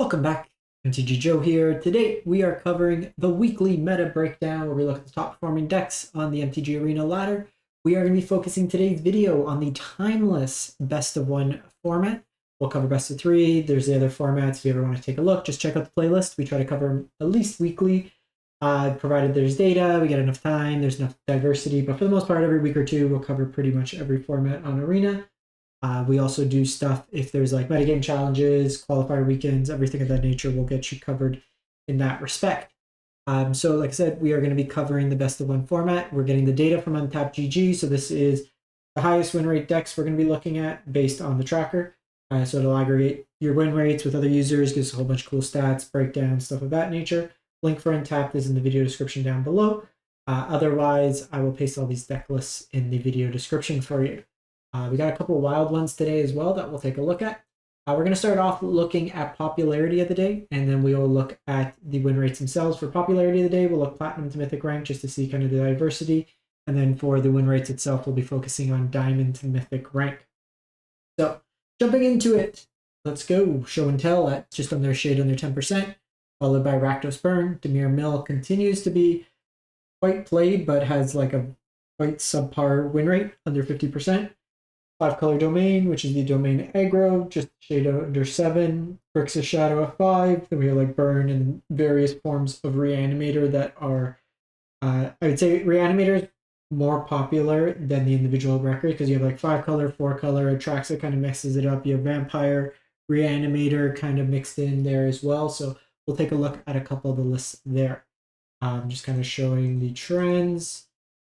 Welcome back. MTG Joe here. Today we are covering the weekly meta breakdown where we look at the top performing decks on the MTG Arena ladder. We are going to be focusing today's video on the timeless best of one format. We'll cover best of three. There's the other formats. If you ever want to take a look, just check out the playlist. We try to cover them at least weekly, provided there's data, we get enough time, there's enough diversity. But for the most part, every week or two, we'll cover pretty much every format on Arena. We also do stuff if there's like metagame challenges, qualifier weekends, everything of that nature will get you covered in that respect. So like I said, we are going to be covering the best of one format. We're getting the data from Untapped GG. So this is the highest win rate decks we're going to be looking at based on the tracker. So it'll aggregate your win rates with other users, gives a whole bunch of cool stats, breakdowns, stuff of that nature. Link for Untapped is in the video description down below. Otherwise, I will paste all these deck lists in the video description for you. We got a couple of wild ones today as well that we'll take a look at. We're going to start off looking at popularity of the day, and then we will look at the win rates themselves. For popularity of the day, we'll look platinum to mythic rank just to see kind of the diversity. And then for the win rates itself, we'll be focusing on diamond to mythic rank. So jumping into it, let's go. Show and Tell at just under shade under 10%, followed by Rakdos Burn. Dimir Mill continues to be quite played, but has like a quite subpar win rate under 50%. 5-color Domain, which is the Domain aggro, just shade under 7. Grixis Shadow of 5. Then we have like Burn and various forms of Reanimator that are, I would say Reanimator is more popular than the individual record because you have like 5-color, 4-color, Atraxa kind of mixes it up. You have Vampire, Reanimator kind of mixed in there as well. So we'll take a look at a couple of the lists there. Just kind of showing the trends.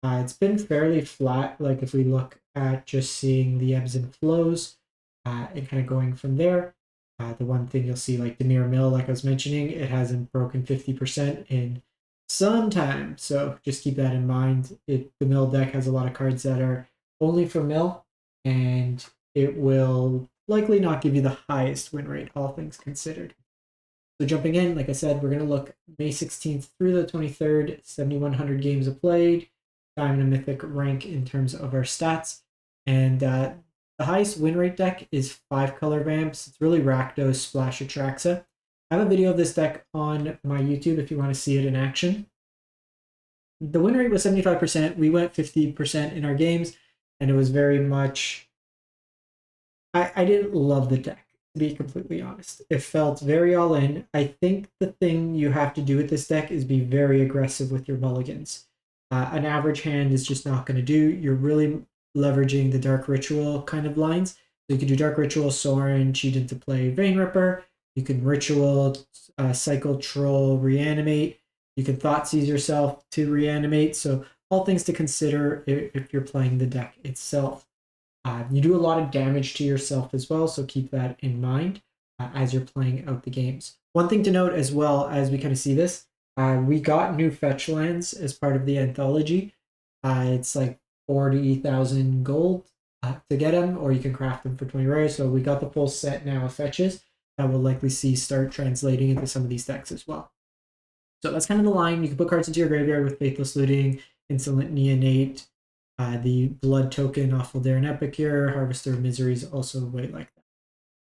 It's been fairly flat, like if we look at just seeing the ebbs and flows and kind of going from there. The one thing you'll see, like Dimir Mill, like I was mentioning, it hasn't broken 50% in some time. So just keep that in mind. The Mill deck has a lot of cards that are only for Mill, and it will likely not give you the highest win rate, all things considered. So jumping in, like I said, we're going to look May 16th through the 23rd, 7,100 games of played, diamond and mythic rank in terms of our stats. And the highest win rate deck is 5-color Vamps. It's really Rakdos, Splash, Atraxa. I have a video of this deck on my YouTube if you want to see it in action. The win rate was 75%. We went 50% in our games, and it was very much... I didn't love the deck, to be completely honest. It felt very all in. I think the thing you have to do with this deck is be very aggressive with your mulligans. An average hand is just not going to do. You're really leveraging the Dark Ritual kind of lines. So you can do Dark Ritual, Sorin, cheat into play Vein Ripper. You can Ritual, Cycle, Troll, Reanimate. You can Thoughtseize yourself to reanimate. So all things to consider if you're playing the deck itself. You do a lot of damage to yourself as well, so keep that in mind as you're playing out the games. One thing to note as well as we kind of see this, we got new fetch lands as part of the anthology. It's like 40,000 gold to get them, or you can craft them for 20 rare. So we got the full set now of fetches that we'll likely see start translating into some of these decks as well. So that's kind of the line. You can put cards into your graveyard with Faithless Looting, Insolent Neonate, the Blood Token, Awful Dare and Epicure, Harvester of Miseries, also a way like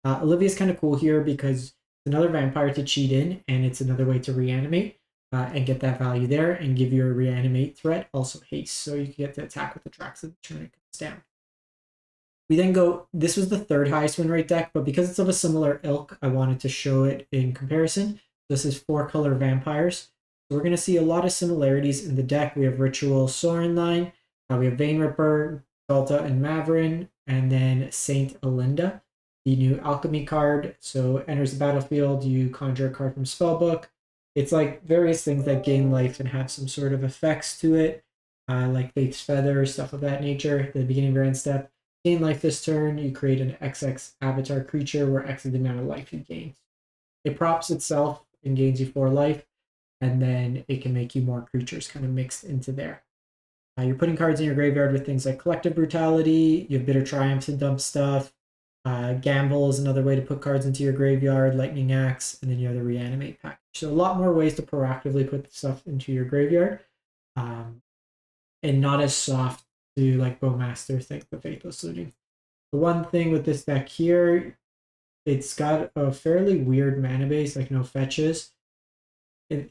that. Olivia's kind of cool here because it's another vampire to cheat in, and it's another way to reanimate. And get that value there and give your reanimate threat also haste. So you can get to attack with the Atraxa the turn it comes down. We then go, this was the third highest win rate deck, but because it's of a similar ilk, I wanted to show it in comparison. This is 4-color vampires. So we're going to see a lot of similarities in the deck. We have Ritual Sorin line, we have Vein Ripper, Delta and Maverin, and then Saint Alinda, the new alchemy card. So enters the battlefield, you conjure a card from Spellbook. It's like various things that gain life and have some sort of effects to it, like Faith's Feather, stuff of that nature. At the beginning of your end step, gain life this turn, you create an XX avatar creature where X is the amount of life you gain. It props itself and gains you 4 life, and then it can make you more creatures kind of mixed into there. You're putting cards in your graveyard with things like Collective Brutality, you have Bitter Triumph to dump stuff, Gamble is another way to put cards into your graveyard, Lightning Axe, and then you have the Reanimate package. So a lot more ways to proactively put stuff into your graveyard, and not as soft to, like Bowmaster, think the Faithless Looting. The one thing with this deck here, it's got a fairly weird mana base, like no fetches.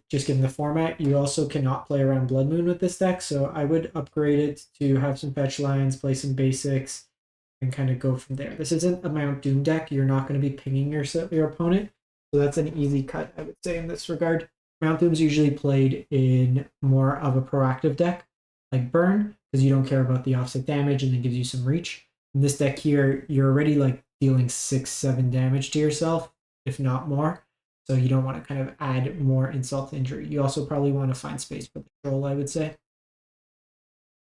Just given the format, you also cannot play around Blood Moon with this deck, so I would upgrade it to have some fetch lines, play some basics, and kind of go from there. This isn't a Mount Doom deck. You're not going to be pinging your opponent, so that's an easy cut, I would say, in this regard. Mount Doom's usually played in more of a proactive deck, like Burn, because you don't care about the offset damage and it gives you some reach. In this deck here, you're already like dealing 6-7 damage to yourself, if not more. So you don't want to kind of add more insult to injury. You also probably want to find space for the troll, I would say.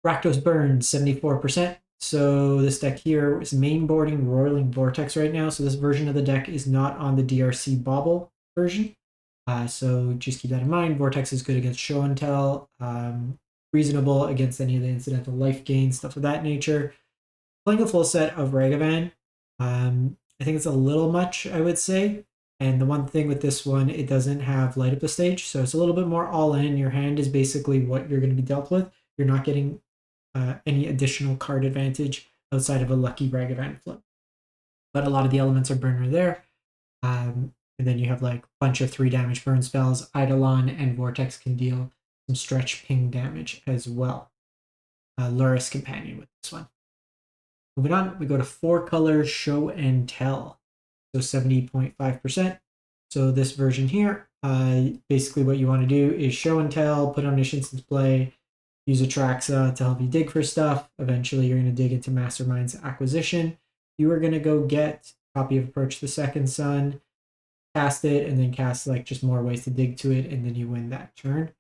Rakdos Burn, 74%. So this deck here is mainboarding Roiling Vortex right now. So this version of the deck is not on the DRC Bauble version. So just keep that in mind. Vortex is good against Show and Tell, reasonable against any of the incidental life gain, stuff of that nature. Playing a full set of Ragavan, I think it's a little much, I would say. And the one thing with this one, it doesn't have Light Up the Stage, so it's a little bit more all in. Your hand is basically what you're going to be dealt with. You're not getting any additional card advantage outside of a lucky Ragavan flip. But a lot of the elements are burner there. And then you have like a bunch of 3 damage burn spells. Eidolon and Vortex can deal some stretch ping damage as well. Luris Companion with this one. Moving on, we go to 4-color Show and Tell. So 70.5%. So this version here, basically what you want to do is Show and Tell, put Omniscience into play, use Atraxa to help you dig for stuff. Eventually you're going to dig into Mastermind's Acquisition. You are going to go get a copy of Approach the Second Sun, cast it, and then cast like just more ways to dig to it, and then you win that turn.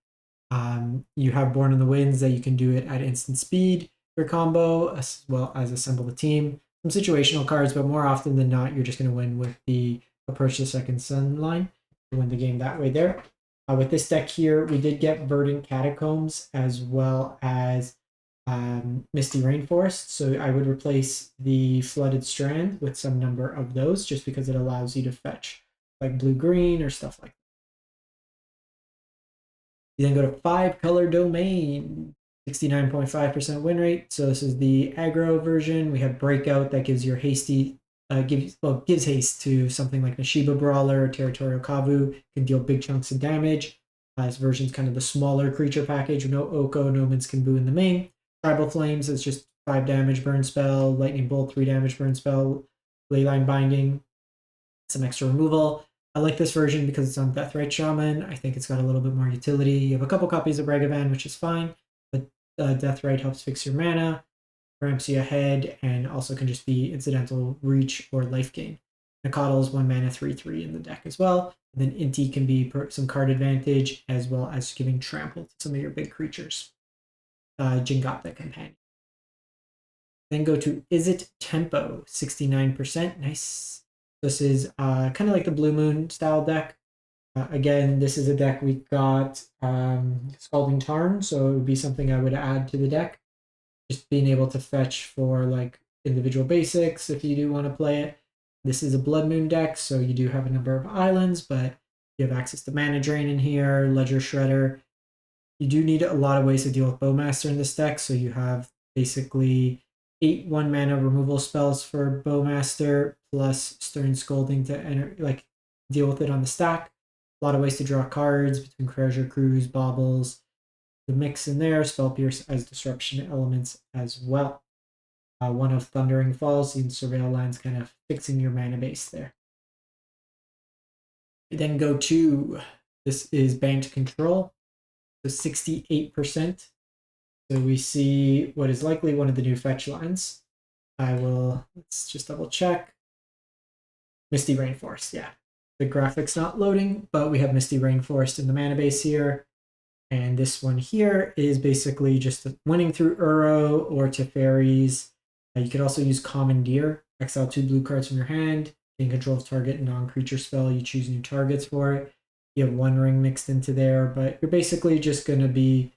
You have Born on the Winds that you can do it at instant speed, your combo, as well as Assemble the Team. Some situational cards, but more often than not, you're just going to win with the Approach the Second Sun line to win the game that way there. With this deck here, we did get Verdant Catacombs as well as Misty Rainforest. So I would replace the Flooded Strand with some number of those just because it allows you to fetch like blue-green or stuff like that. You then go to 5-color Domain, 69.5% win rate. So this is the aggro version. We have Breakout that gives your hasty, gives haste to something like Nashiba Brawler or Territorial Kavu, can deal big chunks of damage. This version's kind of the smaller creature package. No Oko, no Minskin in the main. Tribal Flames is just 5 damage burn spell. Lightning Bolt, 3 damage burn spell. Leyline Binding, some extra removal. I like this version because it's on Deathrite Shaman. I think it's got a little bit more utility. You have a couple copies of Ragavan, which is fine, but Deathrite helps fix your mana, ramps you ahead, and also can just be incidental reach or life gain. Nakatl is 1 mana 3/3 in the deck as well. And then Inti can be some card advantage as well as giving trample to some of your big creatures. Jingap the Companion. Then go to Izzet Tempo, 69%. Nice. This is kind of like the Blue Moon style deck. Again, this is a deck we got Scalding Tarn, so it would be something I would add to the deck. Just being able to fetch for like individual basics if you do want to play it. This is a Blood Moon deck, so you do have a number of islands, but you have access to Mana Drain in here, Ledger Shredder. You do need a lot of ways to deal with Bowmaster in this deck, so you have basically 8 1-mana removal spells for Bowmaster, plus Stern Scolding to deal with it on the stack. A lot of ways to draw cards between Treasure Cruise, Baubles, the mix in there, Spell Pierce as disruption elements as well. One of Thundering Falls, you can surveil lands, kind of fixing your mana base there. We then go to, this is Bant Control, so 68%. So we see what is likely one of the new fetch lines. Let's just double check. Misty Rainforest, yeah. The graphics not loading, but we have Misty Rainforest in the mana base here. And this one here is basically just winning through Uro or Teferis. You could also use Commandeer, exile 2 blue cards from your hand, gain control of target non-creature spell, you choose new targets for it. You have One Ring mixed into there, but you're basically just going to be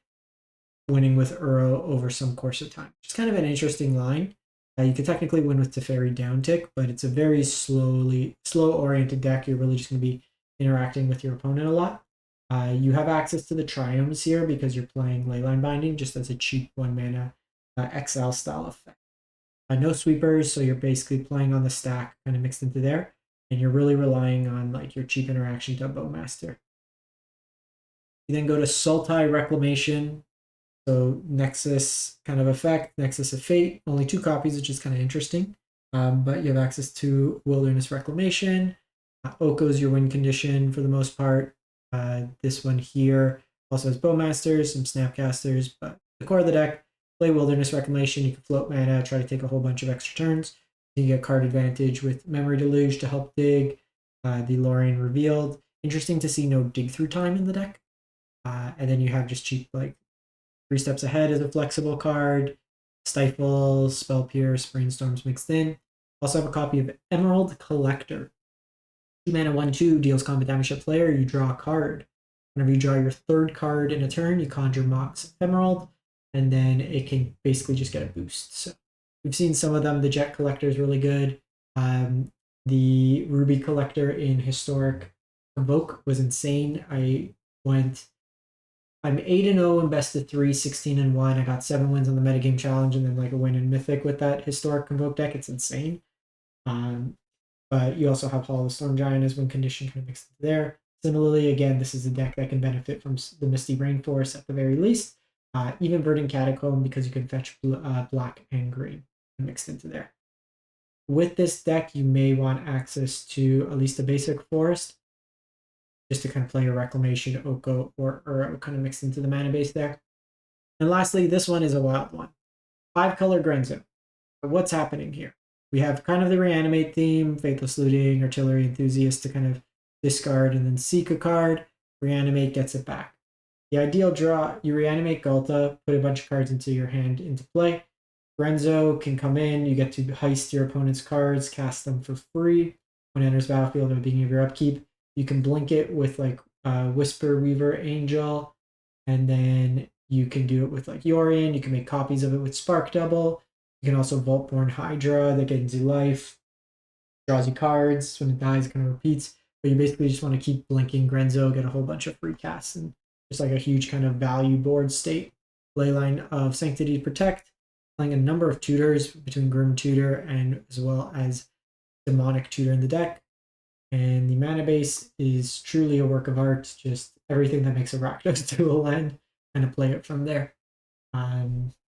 winning with Uro over some course of time. It's kind of an interesting line. You could technically win with Teferi downtick, but it's a very slow-oriented deck. You're really just going to be interacting with your opponent a lot. You have access to the Triomes here because you're playing Leyline Binding just as a cheap 1-mana exile style effect. No sweepers, so you're basically playing on the stack kind of mixed into there. and you're really relying on like your cheap interaction to Bowmaster. You then go to Sultai Reclamation. So Nexus kind of effect, Nexus of Fate, only 2 copies, which is kind of interesting. But you have access to Wilderness Reclamation. Oko's your win condition for the most part. This one here also has Bowmasters, some Snapcasters, but the core of the deck, play Wilderness Reclamation. You can float mana, try to take a whole bunch of extra turns. You get card advantage with Memory Deluge to help dig. The Lorien Revealed. Interesting to see no dig through time in the deck. And then you have just cheap like 3 Steps Ahead as a flexible card, Stifle, Spell Pierce, Brainstorms mixed in. Also have a copy of Emerald Collector. 2 mana 1/2 deals combat damage to player. You draw a card. Whenever you draw your 3rd card in a turn, you conjure Mox Emerald, and then it can basically just get a boost. So we've seen some of them. The Jet Collector is really good. The Ruby Collector in Historic Convoke was insane. I'm 8-0 in best of 3, 16-1. I got 7 wins on the metagame challenge and then like a win in Mythic with that Historic Convoke deck. It's insane. But you also have Hall of Storm Giant as win condition kind of mixed into there. Similarly, again, this is a deck that can benefit from the Misty Rainforest at the very least. Even Verdant Catacomb because you can fetch black and green mixed into there. With this deck, you may want access to at least a basic forest, just to kind of play a Reclamation, Oko, or Uro kind of mixed into the mana base there. And lastly, this one is a wild one. 5-color Grenzo. What's happening here? We have kind of the Reanimate theme, Faithless Looting, Artillery Enthusiast to kind of discard and then seek a card. Reanimate gets it back. The ideal draw, you Reanimate Ghalta, put a bunch of cards into your hand into play. Grenzo can come in, you get to heist your opponent's cards, cast them for free. When it enters battlefield at the beginning of your upkeep, you can blink it with like Whisper Weaver Angel, and then you can do it with like Yorion. You can make copies of it with Spark Double. You can also Vaultborn Hydra that gains you life, draws you cards. When it dies, it kind of repeats. But you basically just want to keep blinking Grenzo, get a whole bunch of free casts, and just like a huge kind of value board state. Leyline of Sanctity to Protect, playing a number of tutors between Grim Tutor and as well as Demonic Tutor in the deck. And the mana base is truly a work of art, just everything that makes a Rakdos dual land, kind of play it from there.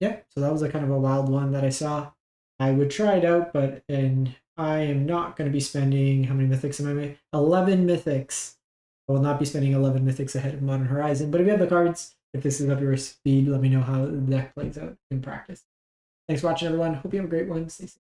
Yeah, so that was a kind of a wild one that I saw. I would try it out, but I am not going to be spending, how many mythics am I making? 11 mythics. I will not be spending 11 mythics ahead of Modern Horizon, but if you have the cards, if this is up your speed, let me know how the deck plays out in practice. Thanks for watching, everyone. Hope you have a great one. Stay safe.